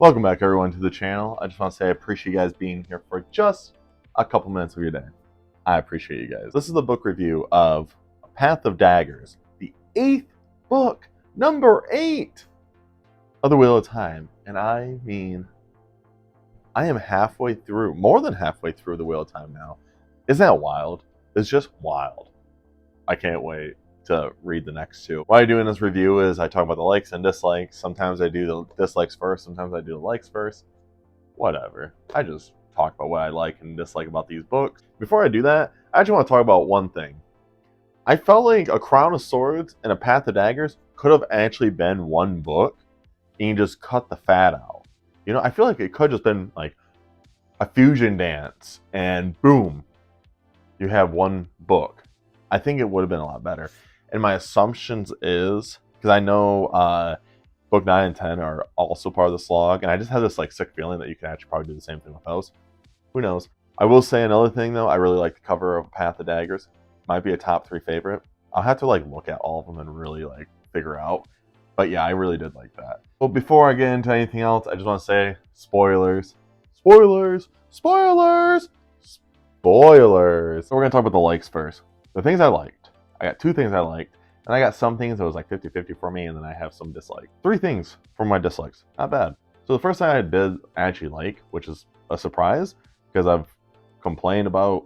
Welcome back everyone to the channel. I just want to say I appreciate you guys being here for just a couple minutes of your day. I appreciate you guys. This is the book review of Path of Daggers, the 8th book, number 8 of the Wheel of Time. And I mean, I am halfway through, more than halfway through the Wheel of Time now. Isn't that wild? It's just wild. I can't wait to read the next two. What I do in this review is I talk about the likes and dislikes. Sometimes I do the dislikes first, sometimes I do the likes first. Whatever. I just talk about what I like and dislike about these books. Before I do that, I actually want to talk about one thing. I felt like A Crown of Swords and A Path of Daggers could have actually been one book, and you just cut the fat out. You know, I feel like it could have just been like a fusion dance, and boom, you have one book. I think it would have been a lot better. And my assumptions is, because I know book 9 and 10 are also part of the slog, and I just have this like sick feeling that you can actually probably do the same thing with those. Who knows? I will say another thing though, I really like the cover of Path of Daggers. Might be a top 3 favorite. I'll have to like look at all of them and really like figure out. But yeah, I really did like that. But before I get into anything else, I just want to say spoilers. Spoilers! Spoilers! Spoilers! So we're going to talk about the likes first. The things I liked. I got 2 things I liked. And I got some things that was like 50-50 for me, and then I have some dislikes. 3 things for my dislikes. Not bad. So the first thing I did actually like, which is a surprise, because I've complained about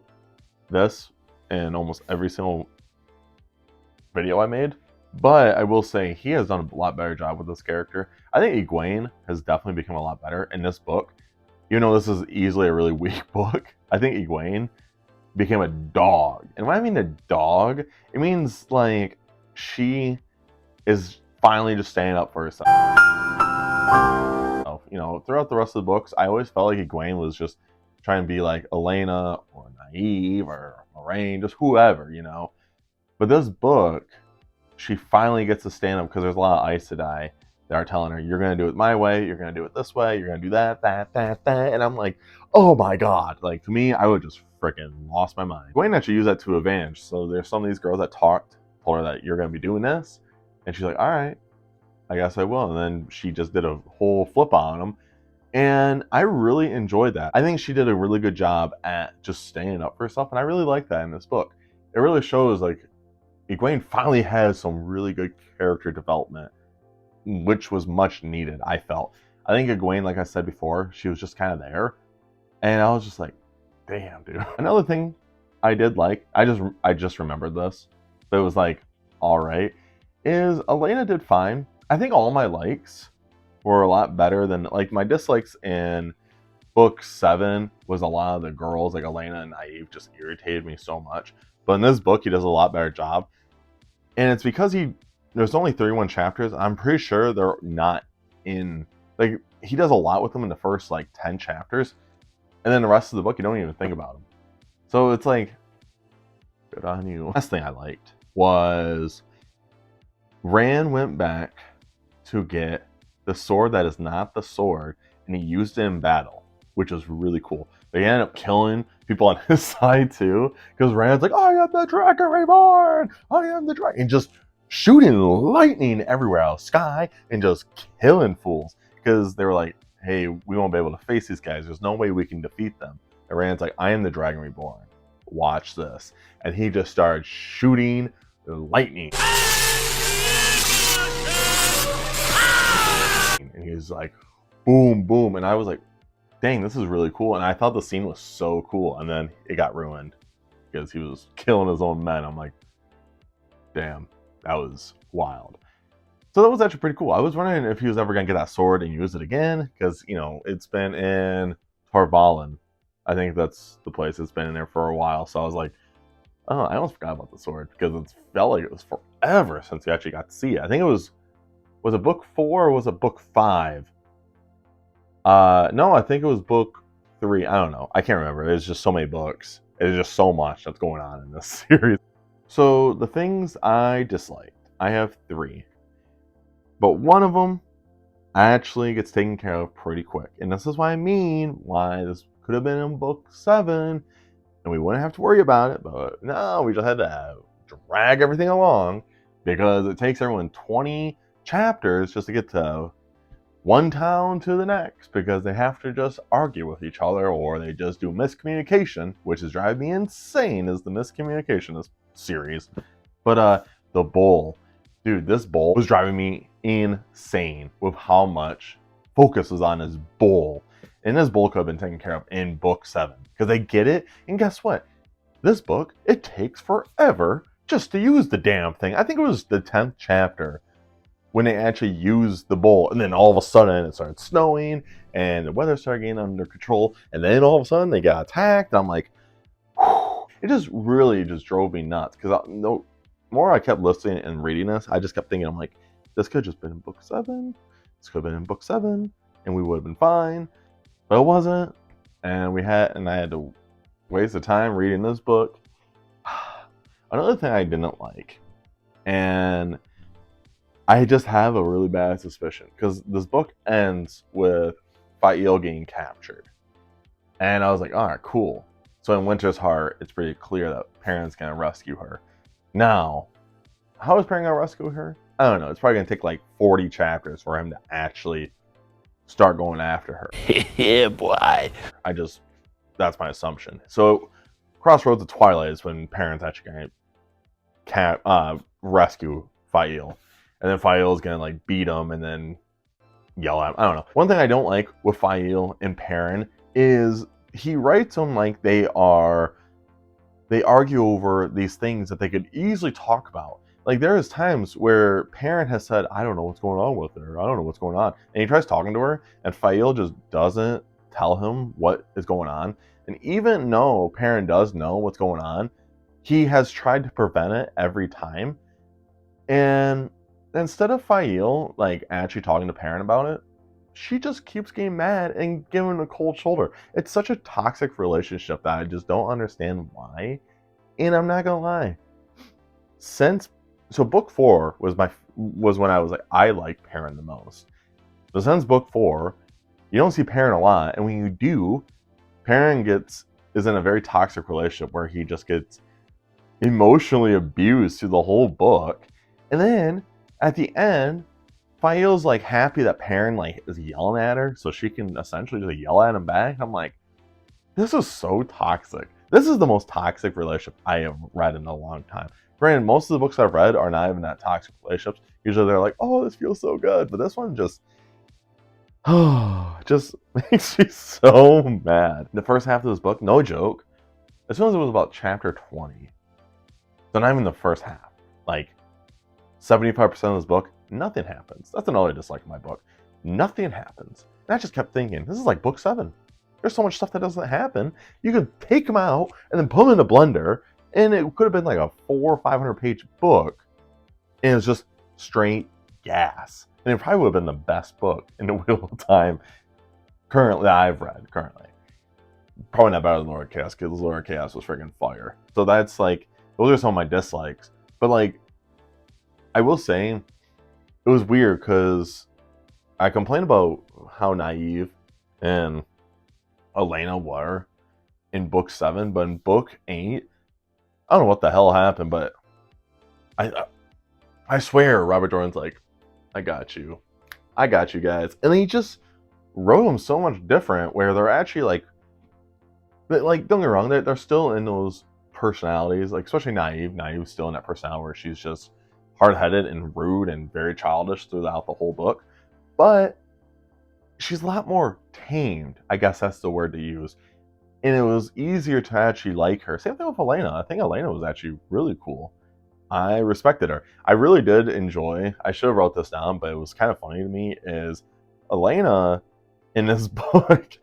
this in almost every single video I made. But I will say he has done a lot better job with this character. I think Egwene has definitely become a lot better in this book. You know, this is easily a really weak book. I think Egwene became a dog. And when I mean a dog, it means like she is finally just standing up for herself. You know, throughout the rest of the books, I always felt like Egwene was just trying to be like Elena or Naive or Moraine, just whoever, you know. But this book, she finally gets to stand up because there's a lot of Aes Sedai that are telling her, you're going to do it my way, you're going to do it this way, you're going to do that. And I'm like, oh my god. Like, to me, I would just freaking lost my mind. Egwene actually used that to advantage. So there's some of these girls that told her that you're going to be doing this. And she's like, all right, I guess I will. And then she just did a whole flip on them. And I really enjoyed that. I think she did a really good job at just standing up for herself. And I really like that in this book. It really shows like Egwene finally has some really good character development, which was much needed, I felt. I think Egwene, like I said before, she was just kind of there. And I was just like, damn, dude. Another thing I did like, I just remembered this, but it was like, all right, is Elena did fine. I think all my likes were a lot better than, like, my dislikes in book 7 was a lot of the girls, like Elena and Naive, just irritated me so much. But in this book, he does a lot better job. And it's because there's only 31 chapters. I'm pretty sure they're not in, like, he does a lot with them in the first, like, 10 chapters. And then the rest of the book, you don't even think about them. So it's like, good on you. Last thing I liked was Rand went back to get the sword that is not the sword, and he used it in battle, which was really cool. But he ended up killing people on his side too, because Rand's like, I am the Dragon Reborn! I am the Dragon! And just shooting lightning everywhere out of the sky and just killing fools. Because they were like, hey, we won't be able to face these guys. There's no way we can defeat them. And Rand's like, I am the Dragon Reborn. Watch this. And he just started shooting lightning. And he was like, boom, boom. And I was like, dang, this is really cool. And I thought the scene was so cool. And then it got ruined because he was killing his own men. I'm like, damn, that was wild. So that was actually pretty cool. I was wondering if he was ever going to get that sword and use it again. Because, you know, it's been in Tarvalin. I think that's the place. It's been in there for a while. So I was like, oh, I almost forgot about the sword. Because it felt like it was forever since we actually got to see it. I think it was it book 4 or was it book 5? No, I think it was book 3. I don't know. I can't remember. There's just so many books. There's just so much that's going on in this series. So the things I disliked, I have 3. But one of them actually gets taken care of pretty quick. And this is what I mean why this could have been in book 7 and we wouldn't have to worry about it. But no, we just had to drag everything along because it takes everyone 20 chapters just to get to one town to the next because they have to just argue with each other, or they just do miscommunication, which is driving me insane is the miscommunication in this series. But the bowl, dude, this bowl was driving me insane with how much focus was on his bowl. And this bowl could have been taken care of in book 7 because they get it. And guess what? This book, it takes forever just to use the damn thing. I think it was the 10th chapter when they actually used the bowl, and then all of a sudden it started snowing and the weather started getting under control, and then all of a sudden they got attacked. And I'm like, whew. It just really just drove me nuts because the more I kept listening and reading this, I just kept thinking, I'm like, this could have just been in book 7. This could have been in book 7, and we would have been fine. But it wasn't, and I had to waste the time reading this book. Another thing I didn't like, and I just have a really bad suspicion because this book ends with Fael getting captured, and I was like, all right, cool. So in Winter's Heart, it's pretty clear that Perrin's gonna rescue her. Now, how is Perrin gonna rescue her? I don't know. It's probably gonna take like 40 chapters for him to actually start going after her. Yeah, boy. That's my assumption. So, Crossroads of Twilight is when Perrin's actually gonna rescue Fael. And then Fael is gonna like beat him and then yell at him. I don't know. One thing I don't like with Fael and Perrin is he writes them like they argue over these things that they could easily talk about. Like there is times where Perrin has said, I don't know what's going on with her. I don't know what's going on. And he tries talking to her, and Fael just doesn't tell him what is going on. And even though Perrin does know what's going on, he has tried to prevent it every time. And instead of Fael like actually talking to Perrin about it, she just keeps getting mad and giving a cold shoulder. It's such a toxic relationship that I just don't understand why. And I'm not gonna lie. So book 4 was when I was like, I like Perrin the most. But since book 4, you don't see Perrin a lot, and when you do, Perrin is in a very toxic relationship where he just gets emotionally abused through the whole book. And then at the end, Fael's like happy that Perrin like is yelling at her, so she can essentially just yell at him back. I'm like, this is so toxic. This is the most toxic relationship I have read in a long time. Granted, most of the books I've read are not even that toxic relationships. Usually they're like, oh, this feels so good. But this one just makes me so mad. The first half of this book, no joke, as soon as it was about chapter 20, so not even the first half, like 75% of this book, nothing happens. That's another dislike of my book. Nothing happens. And I just kept thinking, this is like book 7. There's so much stuff that doesn't happen. You could take them out and then put them in a blender, and it could have been like a 400 or 500 page book, and it's just straight gas. And it probably would have been the best book in the Wheel of Time currently that I've read. Probably not better than Lord of Chaos, because Lord of Chaos was freaking fire. So that's like, those are some of my dislikes. But like, I will say, it was weird because I complained about how naive and Elena were in book 7, but in book 8, I don't know what the hell happened, but I swear Robert Jordan's like, I got you guys, and he just wrote them so much different where they're actually like don't get me wrong, they're still in those personalities, like especially Naive's still in that personality where she's just hard-headed and rude and very childish throughout the whole book, but she's a lot more tamed, I guess that's the word to use, and it was easier to actually like her. Same thing with Elena. I think Elena was actually really cool. I respected her. I really did enjoy, I should have wrote this down, but it was kind of funny to me, is Elena in this book,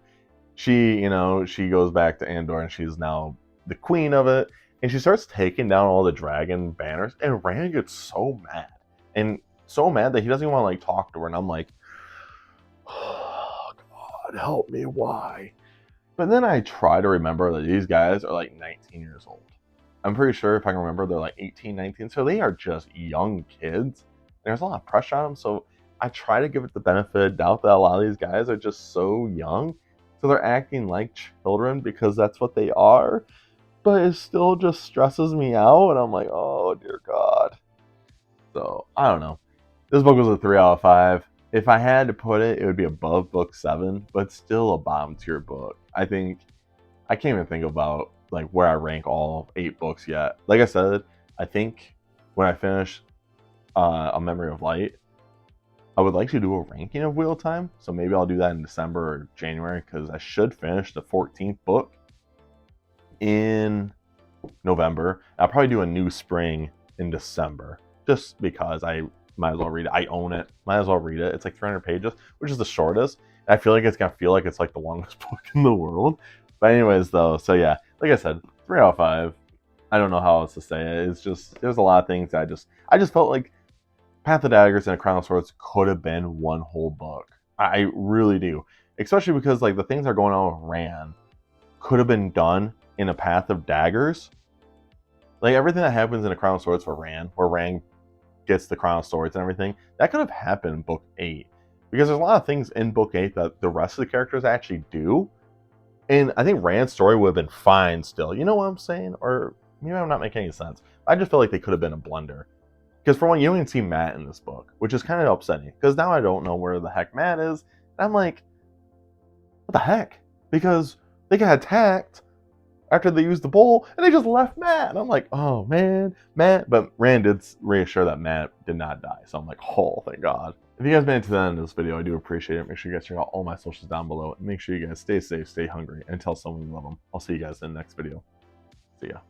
she goes back to Andor and she's now the queen of it, and she starts taking down all the dragon banners, and Rand gets so mad. And so mad that he doesn't even want to like talk to her, and I'm like, oh God, help me, why? But then I try to remember that these guys are like 19 years old. I'm pretty sure, if I can remember, they're like 18, 19. So they are just young kids. There's a lot of pressure on them. So I try to give it the benefit of doubt that a lot of these guys are just so young. So they're acting like children because that's what they are. But it still just stresses me out. And I'm like, oh, dear God. So I don't know. This book was a 3 out of 5. if I had to put it, it would be above book 7, but still a bottom tier book. I think I can't even think about like where I rank all 8 books yet. Like I said, I think when I finish A Memory of Light, I would like to do a ranking of Wheel of Time. So maybe I'll do that in December or January, because I should finish the 14th book in November. I'll probably do a new spring in December, just because I might as well read it. I own it. Might as well read it. It's like 300 pages, which is the shortest. And I feel like it's gonna feel like it's like the longest book in the world. But anyways, though, so yeah, like I said, 3 out of 5. I don't know how else to say it. It's just, there's a lot of things that I just felt like Path of Daggers and A Crown of Swords could have been one whole book. I really do, especially because like the things that are going on with Rand could have been done in A Path of Daggers. Like everything that happens in A Crown of Swords for Rand, where Rand gets the Crown of Swords and everything, that could have happened in book 8. Because there's a lot of things in book 8 that the rest of the characters actually do. And I think Rand's story would have been fine still. You know what I'm saying? Or maybe I'm not making any sense. I just feel like they could have been a blunder. Because for one, you don't even see Matt in this book, which is kind of upsetting. Because now I don't know where the heck Matt is. And I'm like, what the heck? Because they got attacked after they used the bowl, and they just left Matt. And I'm like, oh man, Matt. But Rand did reassure that Matt did not die. So I'm like, oh, thank God. If you guys made it to the end of this video, I do appreciate it. Make sure you guys check out all my socials down below. And make sure you guys stay safe, stay hungry, and tell someone you love them. I'll see you guys in the next video. See ya.